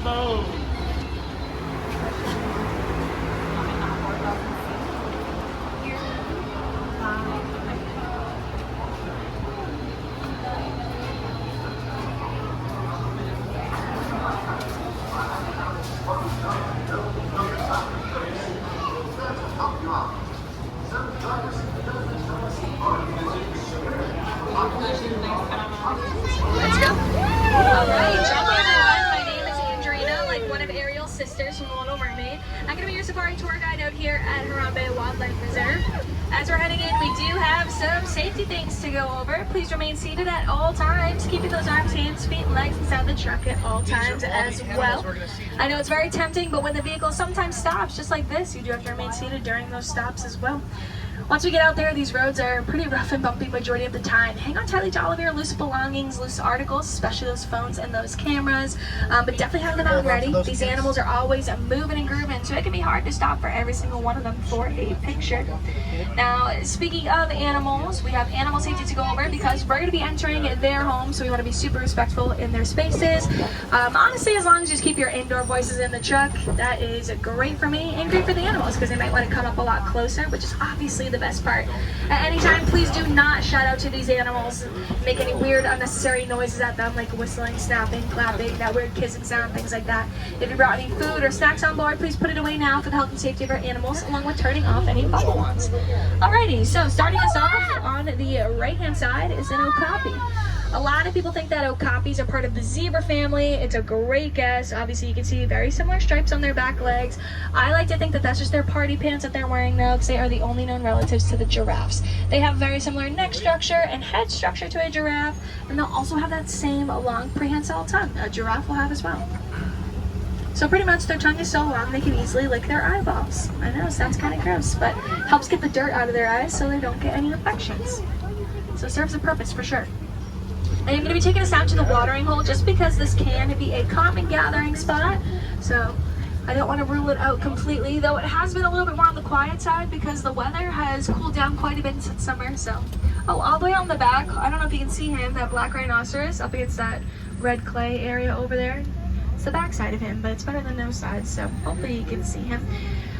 mode. Let's go. All right, jump on everyone. My name is Andrina, like one of Ariel's sisters from The Little Mermaid. I'm going to be your safari tour guide out here at Harambe Wildlife Reserve. As we're heading in, we do have some safety things to go over. Please remain seated at all times, keeping those arms, hands, feet, and legs inside the truck at all times as well. I know it's very tempting, but when the vehicle sometimes stops, just like this, you do have to remain seated during those stops as well. Once we get out there, these roads are pretty rough and bumpy majority of the time. Hang on tightly to all of your loose belongings, loose articles, especially those phones and those cameras, but definitely have them out ready. These animals are always moving and grooving, so it can be hard to stop for every single one of them for a picture. Now, speaking of animals, we have animal safety to go over because we're going to be entering their home, so we want to be super respectful in their spaces. Honestly, as long as you just keep your indoor voices in the truck, that is great for me and great for the animals because they might want to come up a lot closer, which is obviously the best part. At any time, please do not shout out to these animals, make any weird unnecessary noises at them like whistling, snapping, clapping, that weird kissing sound, things like that. If you brought any food or snacks on board, please put it away now for the health and safety of our animals, along with turning off any bubble ones. Alrighty, so starting us off on the right hand side is an Okapi. A lot of people think that Okapis are part of the zebra family. It's a great guess. Obviously, you can see very similar stripes on their back legs. I like to think that that's just their party pants that they're wearing now because they are the only known relatives to the giraffes. They have very similar neck structure and head structure to a giraffe, and they'll also have that same long prehensile tongue a giraffe will have as well. So pretty much their tongue is so long they can easily lick their eyeballs. I know, sounds kind of gross, but helps get the dirt out of their eyes so they don't get any infections. So it serves a purpose for sure. I am going to be taking us out to the watering hole just because this can be a common gathering spot. So I don't want to rule it out completely, though it has been a little bit more on the quiet side because the weather has cooled down quite a bit since summer. So, oh, all the way on the back, I don't know if you can see him, that black rhinoceros up against that red clay area over there. It's the back side of him, but it's better than no side, so hopefully you can see him.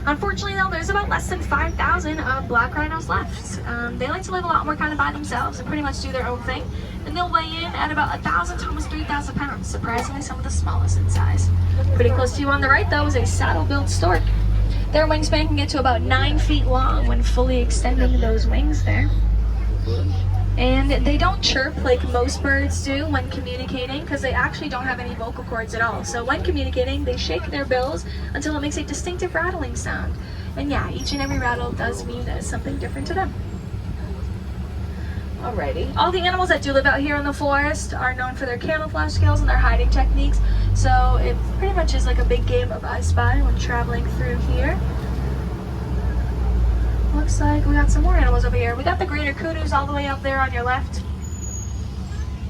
Unfortunately though, there's about less than 5,000 of black rhinos left. They like to live a lot more kind of by themselves and pretty much do their own thing. And they'll weigh in at about 1,000 to almost 3,000 pounds, surprisingly some of the smallest in size. Pretty close to you on the right though is a saddle-billed stork. Their wingspan can get to about 9 feet long when fully extending those wings there. And they don't chirp like most birds do when communicating because they actually don't have any vocal cords at all. So when communicating, they shake their bills until it makes a distinctive rattling sound. And yeah, each and every rattle does mean that it's something different to them. Alrighty. All the animals that do live out here in the forest are known for their camouflage skills and their hiding techniques. So it pretty much is like a big game of I Spy when traveling through here. Looks like we got some more animals over here. We got the greater kudos all the way up there on your left.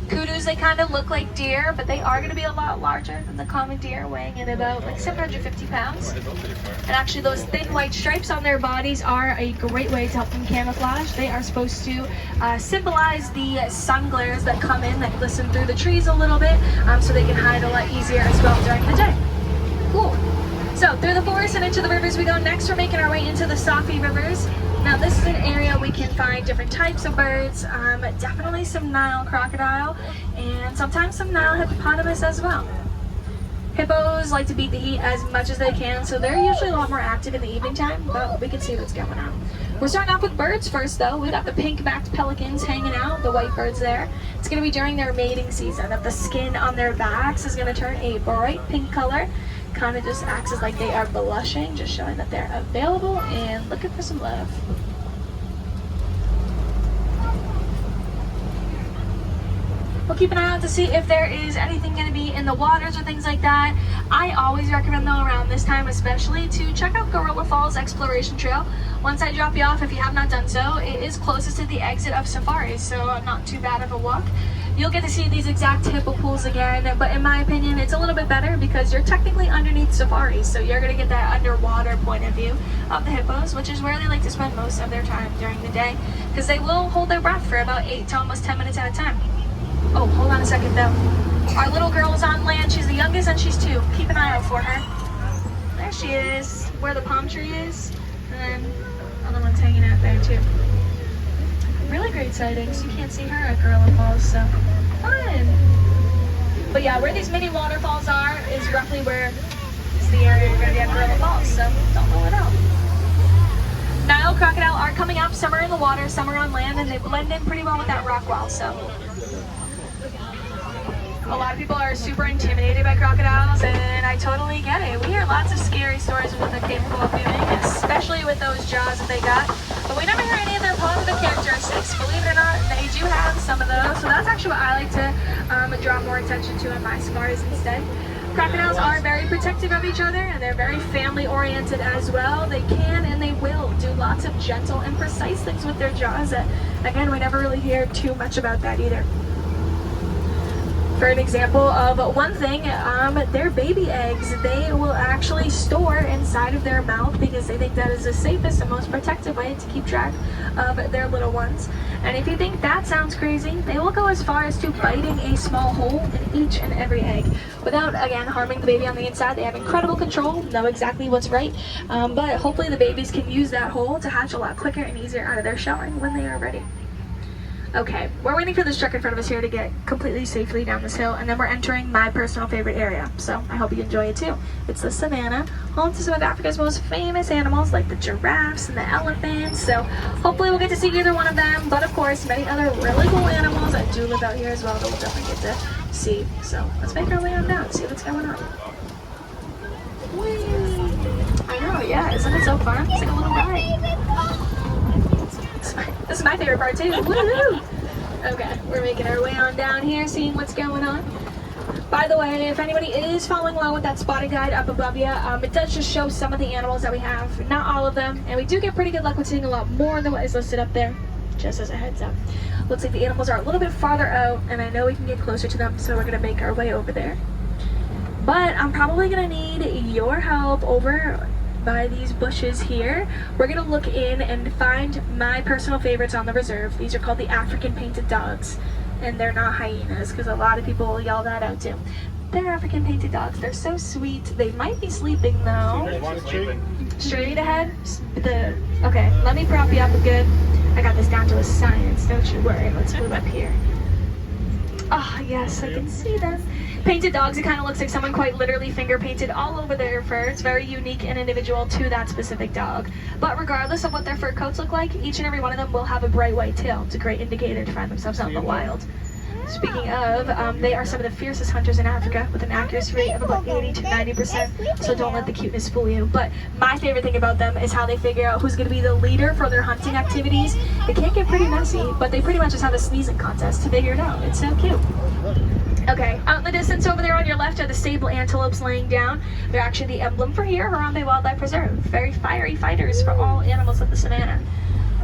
Kudos, they kind of look like deer, but they are going to be a lot larger than the common deer, weighing in about like 750 pounds. And actually those thin white stripes on their bodies are a great way to help them camouflage. They are supposed to symbolize the sun glares that come in, that glisten through the trees a little bit, so they can hide a lot easier as well during the day. Cool. So through the forest and into the rivers we go next. We're making our way into the Safi rivers. Now this is an area we can find different types of birds, definitely some Nile crocodile, and sometimes some Nile hippopotamus as well. Hippos like to beat the heat as much as they can, so they're usually a lot more active in the evening time, but we can see what's going on. We're starting off with birds first though. We got the pink-backed pelicans hanging out, the white birds there. It's going to be during their mating season that the skin on their backs is going to turn a bright pink color. Kind of just acts as like they are blushing, just showing that they're available and looking for some love. We'll keep an eye out to see if there is anything going to be in the waters or things like that. I always recommend though around this time especially to check out Gorilla Falls Exploration Trail. Once I drop you off, if you have not done so, it is closest to the exit of safaris, so not too bad of a walk. You'll get to see these exact hippo pools again, but in my opinion, it's a little bit better because you're technically underneath safaris, so you're going to get that underwater point of view of the hippos, which is where they like to spend most of their time during the day, because they will hold their breath for about 8 to almost 10 minutes at a time. Oh, hold on a second though. Our little girl is on land. She's the youngest and she's 2. Keep an eye out for her. There she is, where the palm tree is. And then other one's hanging out there too. Really great sightings. You can't see her at Gorilla Falls, so fun. But yeah, where these mini waterfalls are is roughly where is the area we're going to be at Gorilla Falls, so don't rule it out. Nile crocodile are coming up. Some are in the water, some are on land, and they blend in pretty well with that rock wall, so. A lot of people are super intimidated by crocodiles, and I totally get it. We hear lots of scary stories of what they're capable of doing, especially with those jaws that they got. But we never hear any of their positive characteristics. Believe it or not, they do have some of those. So that's actually what I like to draw more attention to in my safaris instead. Crocodiles are very protective of each other, and they're very family-oriented as well. They can and they will do lots of gentle and precise things with their jaws that, again, we never really hear too much about that either. For an example of one thing, their baby eggs, they will actually store inside of their mouth because they think that is the safest and most protective way to keep track of their little ones. And if you think that sounds crazy, they will go as far as to biting a small hole in each and every egg without, again, harming the baby on the inside. They have incredible control, know exactly what's right, but hopefully the babies can use that hole to hatch a lot quicker and easier out of their shelling when they are ready. Okay, we're waiting for this truck in front of us here to get completely safely down this hill, and then we're entering my personal favorite area, so I hope you enjoy it too. It's the Savannah, home to some of Africa's most famous animals like the giraffes and the elephants, so hopefully we'll get to see either one of them, but of course many other really cool animals that do live out here as well that we'll definitely get to see. So let's make our way on down, see what's going on. Whee! I know, yeah, isn't it so fun? It's like a little ride. This is my favorite part too. Woohoo! Okay, we're making our way on down here, seeing what's going on. By the way, if anybody is following along with that spotted guide up above you, it does just show some of the animals that we have, not all of them, and we do get pretty good luck with seeing a lot more than what is listed up there, just as a heads up. Looks like the animals are a little bit farther out, and I know we can get closer to them, so we're gonna make our way over there. But I'm probably gonna need your help over by these bushes here. We're gonna look in and find my personal favorites on the reserve. These are called the African painted dogs, and they're not hyenas because a lot of people yell that out too. They're African painted dogs. They're so sweet. They might be sleeping though. Straight ahead. Okay, let me prop you up good. I got this down to a science, don't you worry. Let's move up here. Oh yes, I can see them. Painted dogs, it kind of looks like someone quite literally finger painted all over their fur. It's very unique and individual to that specific dog. But regardless of what their fur coats look like, each and every one of them will have a bright white tail. It's a great indicator to find themselves out in the wild. Speaking of, they are some of the fiercest hunters in Africa with an accuracy rate of about 80 to 90%, so don't let the cuteness fool you. But my favorite thing about them is how they figure out who's going to be the leader for their hunting activities. It can get pretty messy, but they pretty much just have a sneezing contest to figure it out. It's so cute. Okay, out in the distance over there on your left are the sable antelopes laying down. They're actually the emblem for here, Harambe Wildlife Reserve. Very fiery fighters for all animals of the savannah.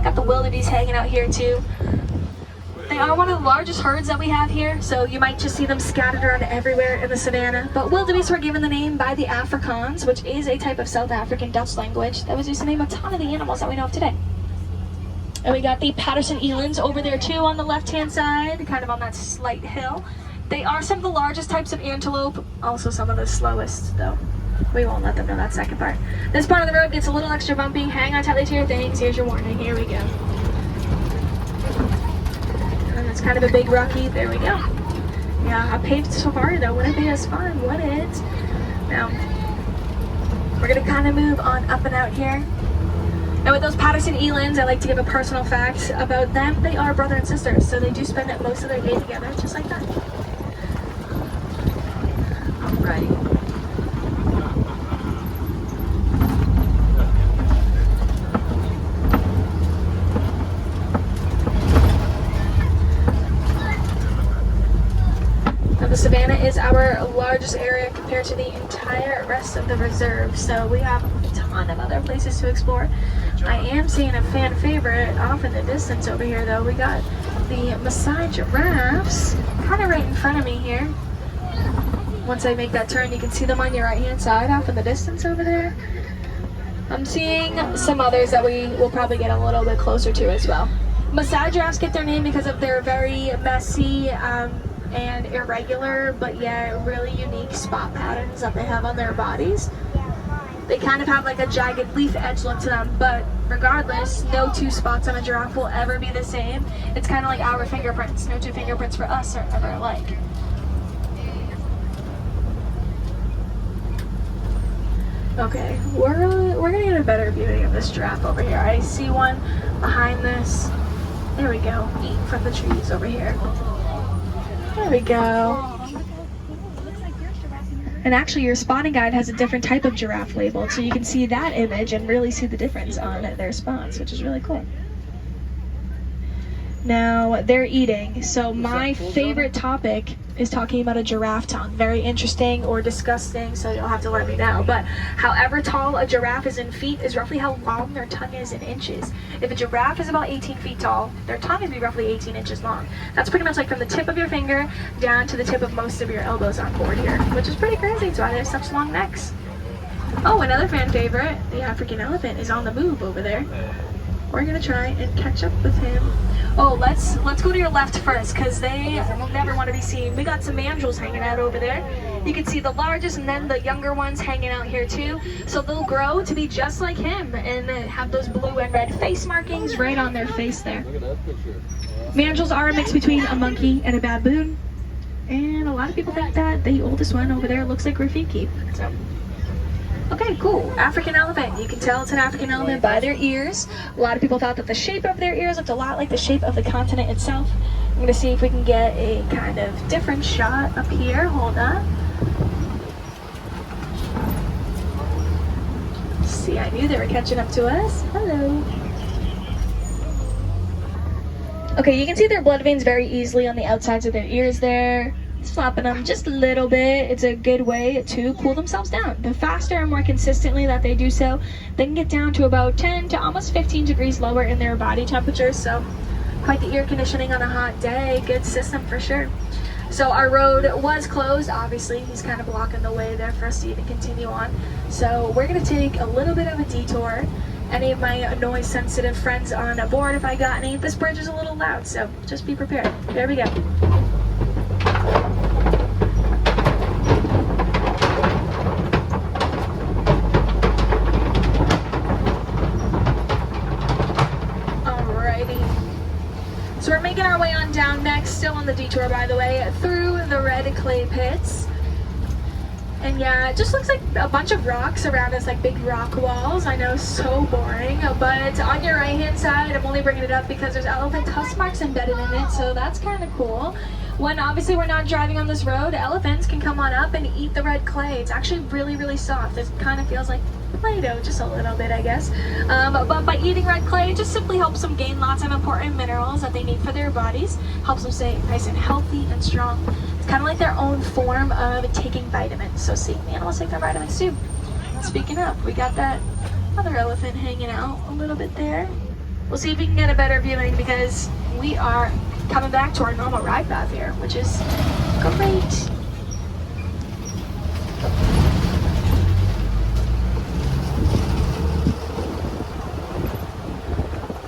Got the wildebeest hanging out here too. They are one of the largest herds that we have here, so you might just see them scattered around everywhere in the savannah. But wildebeest were given the name by the Afrikaans, which is a type of South African Dutch language that was used to name a ton of the animals that we know of today. And we got the Patterson elands over there too on the left-hand side, kind of on that slight hill. They are some of the largest types of antelope, also some of the slowest though. We won't let them know that second part. This part of the road gets a little extra bumpy. Hang on tightly to your things. Here's your warning. Here we go. And it's kind of a big rocky. There we go. Yeah, a paved safari though wouldn't be as fun, would it? Now, we're gonna kind of move on up and out here. Now with those Patterson elands, I like to give a personal fact about them. They are brother and sister, so they do spend most of their day together, just like that. Right. Now the savannah is our largest area compared to the entire rest of the reserve, so we have a ton of other places to explore. I am seeing a fan favorite off in the distance over here though. We got the Maasai giraffes kind of right in front of me here. Once I make that turn, you can see them on your right-hand side off in the distance over there. I'm seeing some others that we will probably get a little bit closer to as well. Maasai giraffes get their name because of their very messy and irregular but yet really unique spot patterns that they have on their bodies. They kind of have like a jagged leaf edge look to them, but regardless, no two spots on a giraffe will ever be the same. It's kind of like our fingerprints. No two fingerprints for us are ever alike. Okay, we're gonna get a better viewing of this giraffe over here. I see one behind this. There we go, eating from the trees over here. There we go. And actually your spotting guide has a different type of giraffe labeled, so you can see that image and really see the difference on their spots, which is really cool. Now they're eating, so my favorite topic is talking about a giraffe tongue. Very interesting or disgusting, so you'll have to let me know. But however tall a giraffe is in feet is roughly how long their tongue is in inches. If a giraffe is about 18 feet tall, their tongue is roughly 18 inches long. That's pretty much like from the tip of your finger down to the tip of most of your elbows on board here, which is pretty crazy. That's why they have such long necks. Oh, another fan favorite, the African elephant, is on the move over there. We're gonna try and catch up with him. Oh, let's go to your left first, because they never want to be seen. We got some mandrills hanging out over there. You can see the largest and then the younger ones hanging out here too. So they'll grow to be just like him and then have those blue and red face markings right on their face there. Mandrills are a mix between a monkey and a baboon. And a lot of people think that the oldest one over there looks like Rafiki. So. Okay, cool. African elephant. You can tell it's an African elephant by their ears. A lot of people thought that the shape of their ears looked a lot like the shape of the continent itself. I'm going to see if we can get a kind of different shot up here. Hold on. See, I knew they were catching up to us. Hello. Okay, you can see their blood veins very easily on the outsides of their ears there. Slapping them just a little bit. It's a good way to cool themselves down. The faster and more consistently that they do so, they can get down to about 10 to almost 15 degrees lower in their body temperature. So quite the air conditioning on a hot day. Good system for sure. So our road was closed. Obviously, he's kind of blocking the way there for us to even continue on. So we're going to take a little bit of a detour. Any of my noise sensitive friends on board, if I got any, this bridge is a little loud, so just be prepared. There we go. So we're making our way on down next, still on the detour by the way, through the red clay pits. And yeah, it just looks like a bunch of rocks around us, like big rock walls. I know, so boring. But on your right hand side, I'm only bringing it up because there's elephant tusk marks embedded in it, so that's kind of cool. When obviously we're not driving on this road, elephants can come on up and eat the red clay. It's actually really, really soft. It kind of feels like Play-Doh, just a little bit, I guess. But by eating red clay, it just simply helps them gain lots of important minerals that they need for their bodies. Helps them stay nice and healthy and strong. It's kind of like their own form of taking vitamins. So see, the animals take their vitamins too. Speaking of, we got that other elephant hanging out a little bit there. We'll see if we can get a better viewing because we are coming back to our normal ride path here, which is great.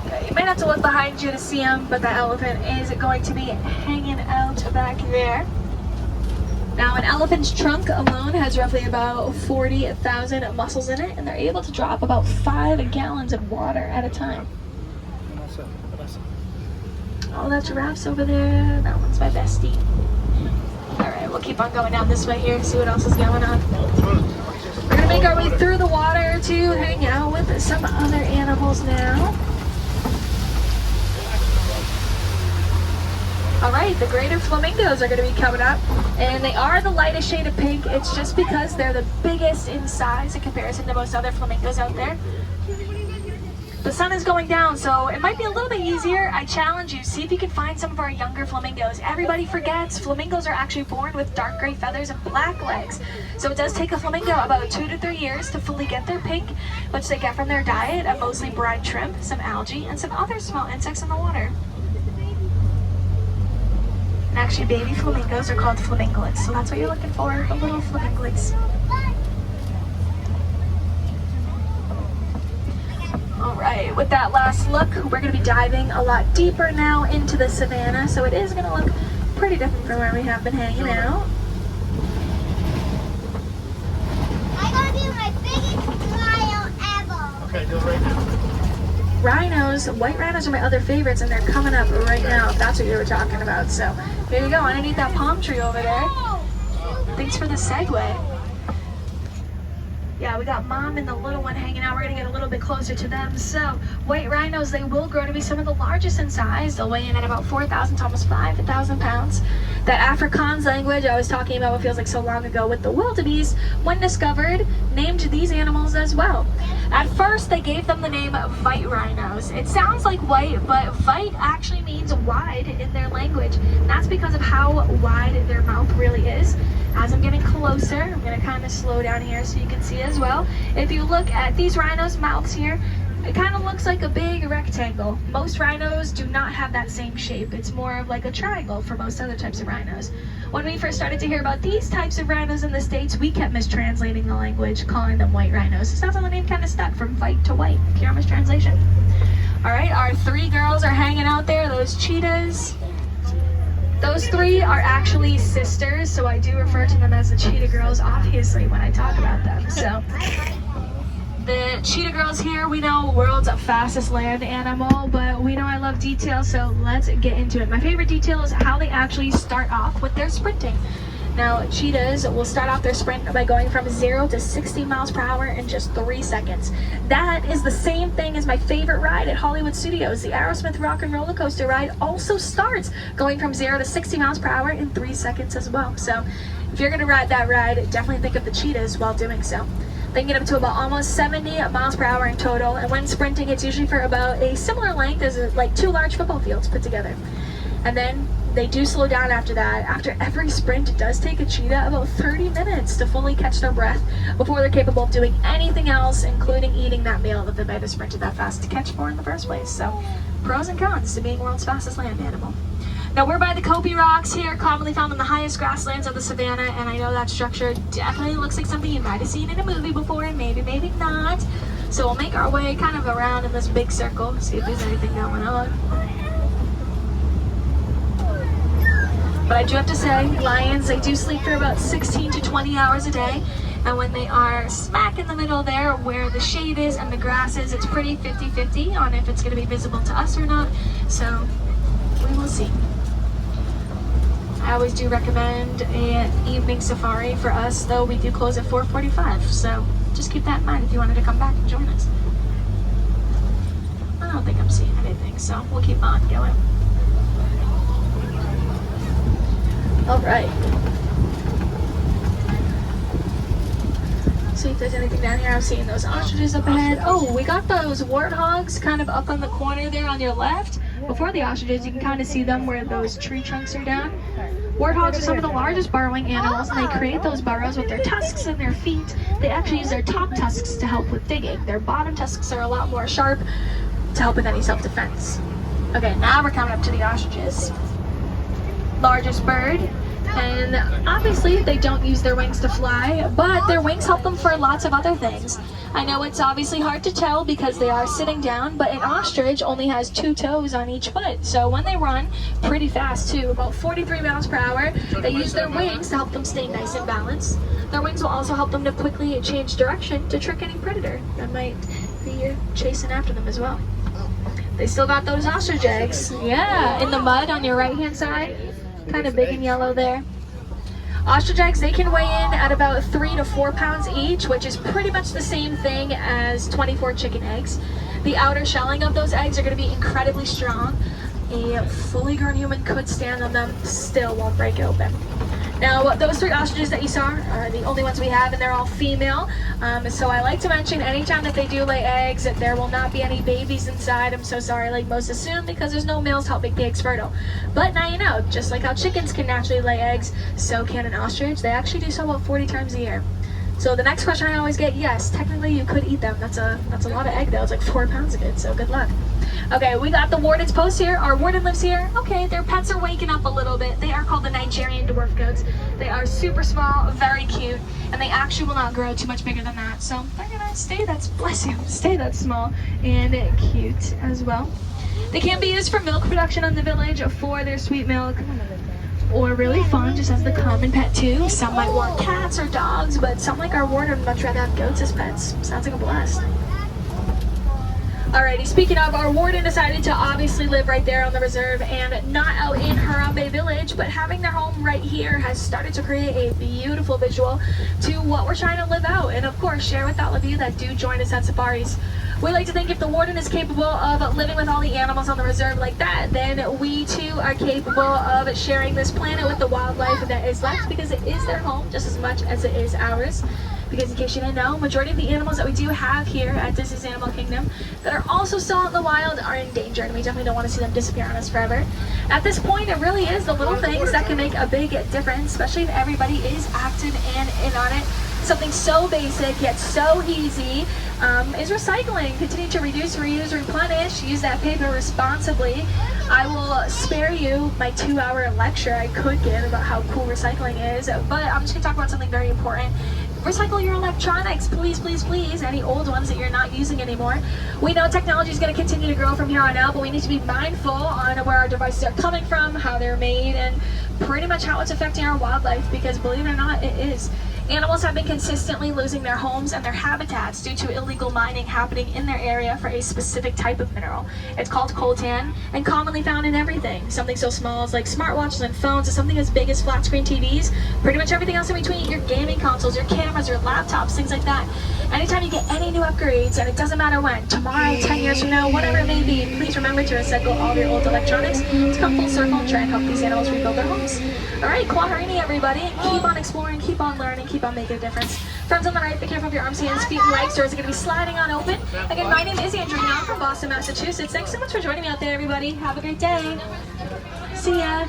Okay, you might have to look behind you to see him, but the elephant is going to be hanging out back there. Now, an elephant's trunk alone has roughly about 40,000 muscles in it, and they're able to drop about 5 gallons of water at a time. Oh, that giraffe's over there. That one's my bestie. Alright, we'll keep on going down this way here and see what else is going on. We're going to make our way through the water to hang out with some other animals now. Alright, the greater flamingos are going to be coming up. And they are the lightest shade of pink. It's just because they're the biggest in size in comparison to most other flamingos out there. The sun is going down, so it might be a little bit easier. I challenge you, see if you can find some of our younger flamingos. Everybody forgets flamingos are actually born with dark gray feathers and black legs. So it does take a flamingo about 2 to 3 years to fully get their pink, which they get from their diet of mostly brine shrimp, some algae, and some other small insects in the water. And actually, baby flamingos are called flaminglets, so that's what you're looking for, the little flaminglets. Alright, with that last look, we're going to be diving a lot deeper now into the savannah, so it is going to look pretty different from where we have been hanging out. I'm gonna do my biggest smile ever. Okay, do it right now. Rhinos, white rhinos are my other favorites, and they're coming up right now, if that's what you were talking about. So here you go, underneath that palm tree over there. Thanks for the segue. Yeah, we got mom and the little one hanging out. We're gonna get a little bit closer to them. So white rhinos, they will grow to be some of the largest in size. They'll weigh in at about 4,000 to almost 5,000 pounds. That Afrikaans language I was talking about what feels like so long ago with the wildebeest, when discovered, named these animals as well. At first, they gave them the name white rhinos. It sounds like white, but white actually means wide in their language. And that's because of how wide their mouth really is. As I'm getting closer, I'm going to kind of slow down here so you can see as well. If you look at these rhinos' mouths here, it kind of looks like a big rectangle. Most rhinos do not have that same shape. It's more of like a triangle for most other types of rhinos. When we first started to hear about these types of rhinos in the States, we kept mistranslating the language, calling them white rhinos. So that's how the name kind of stuck, from white to white. Pure mistranslation. All right, our three girls are hanging out there, those cheetahs. Those three are actually sisters, so I do refer to them as the cheetah girls, obviously, when I talk about them. So the cheetah girls here, we know world's fastest land animal, but we know I love detail, so let's get into it. My favorite detail is how they actually start off with their sprinting. Now, cheetahs will start off their sprint by going from 0 to 60 miles per hour in just 3 seconds. That is the same thing as my favorite ride at Hollywood Studios. The Aerosmith Rock and Roller Coaster ride also starts going from 0 to 60 miles per hour in 3 seconds as well. So if you're gonna ride that ride, definitely think of the cheetahs while doing so. They can get up to about almost 70 miles per hour in total, and when sprinting, it's usually for about a similar length as like 2 large football fields put together. And then they do slow down after that. After every sprint, it does take a cheetah about 30 minutes to fully catch their breath before they're capable of doing anything else, including eating that meal that they might have sprinted that fast to catch for in the first place. So, pros and cons to being world's fastest land animal. Now, we're by the Okapi rocks here, commonly found in the highest grasslands of the Savannah, and I know that structure definitely looks like something you might have seen in a movie before, and maybe not. So we'll make our way kind of around in this big circle, see if there's anything going on. But I do have to say, lions, they do sleep for about 16 to 20 hours a day. And when they are smack in the middle there where the shade is and the grass is, it's pretty 50-50 on if it's going to be visible to us or not. So we will see. I always do recommend an evening safari for us, though we do close at 4:45. So just keep that in mind if you wanted to come back and join us. I don't think I'm seeing anything, so we'll keep on going. All right. See if there's anything down here. I'm seeing those ostriches up ahead. Oh, we got those warthogs kind of up on the corner there on your left. Before the ostriches, you can kind of see them where those tree trunks are down. Warthogs are some of the largest burrowing animals, and they create those burrows with their tusks and their feet. They actually use their top tusks to help with digging. Their bottom tusks are a lot more sharp to help with any self-defense. Okay, now we're coming up to the ostriches. Largest bird, and obviously they don't use their wings to fly, but their wings help them for lots of other things. I know it's obviously hard to tell because they are sitting down, but an ostrich only has 2 toes on each foot, so when they run pretty fast too, about 43 miles per hour, they use their wings to help them stay nice and balanced. Their wings will also help them to quickly change direction to trick any predator that might be chasing after them as well. They still got those ostrich eggs, yeah, in the mud on your right hand side. Kind of big and yellow there. Ostrich eggs, they can weigh in at about 3 to 4 pounds each, which is pretty much the same thing as 24 chicken eggs. The outer shelling of those eggs are going to be incredibly strong. A fully grown human could stand on them, still won't break it open. Now, those 3 ostriches that you saw are the only ones we have, and they're all female. So I like to mention, anytime that they do lay eggs, that there will not be any babies inside. I'm so sorry, like most assume, because there's no males to help make the eggs fertile. But now you know, just like how chickens can naturally lay eggs, so can an ostrich. They actually do so about 40 times a year. So the next question I always get, yes, technically you could eat them. That's a lot of egg though. It's like 4 pounds of it, so good luck. Okay, we got the warden's post here. Our warden lives here. Okay, their pets are waking up a little bit. They are called the Nigerian dwarf goats. They are super small, very cute, and they actually will not grow too much bigger than that. So they're gonna stay that small and cute as well. They can be used for milk production in the village for their sweet milk. or really fun just as the common pet too. Some might want cats or dogs, but some like our warden would much rather have goats as pets. Sounds like a blast. Alrighty, speaking of, our warden decided to obviously live right there on the reserve and not out in Harambe village, but having their home right here has started to create a beautiful visual to what we're trying to live out, and of course share with all of you that do join us at safaris. We like to think if the warden is capable of living with all the animals on the reserve like that, then we too are capable of sharing this planet with the wildlife that is left, because it is their home just as much as it is ours. Because in case you didn't know, majority of the animals that we do have here at Disney's Animal Kingdom that are also still out in the wild are endangered, and we definitely don't want to see them disappear on us forever. At this point, it really is the little things that can make a big difference, especially if everybody is active and in on it. Something so basic yet so easy is recycling. Continue to reduce, reuse, replenish, use that paper responsibly. I will spare you my 2-hour lecture I could give about how cool recycling is, but I'm just going to talk about something very important. Recycle your electronics, please, please, please. Any old ones that you're not using anymore. We know technology is going to continue to grow from here on out, but we need to be mindful on where our devices are coming from, how they're made, and pretty much how it's affecting our wildlife, because believe it or not, it is. Animals have been consistently losing their homes and their habitats due to illegal mining happening in their area for a specific type of mineral. It's called coltan and commonly found in everything. Something so small as like smartwatches and phones to something as big as flat screen TVs. Pretty much everything else in between, your gaming consoles, your cameras, your laptops, things like that. Anytime you get any new upgrades, and it doesn't matter when, tomorrow, 10 years from now, whatever it may be, please remember to recycle all of your old electronics to come full circle and try and help these animals rebuild their homes. Alright, Kwaharini everybody. Keep on exploring, keep on learning, keep on making a difference. Friends on the right, be careful of your arms, hands, feet, and legs. Doors are going to be sliding on open. Again, my name is Andrea. I'm from Boston, Massachusetts. Thanks so much for joining me out there, everybody. Have a great day. See ya.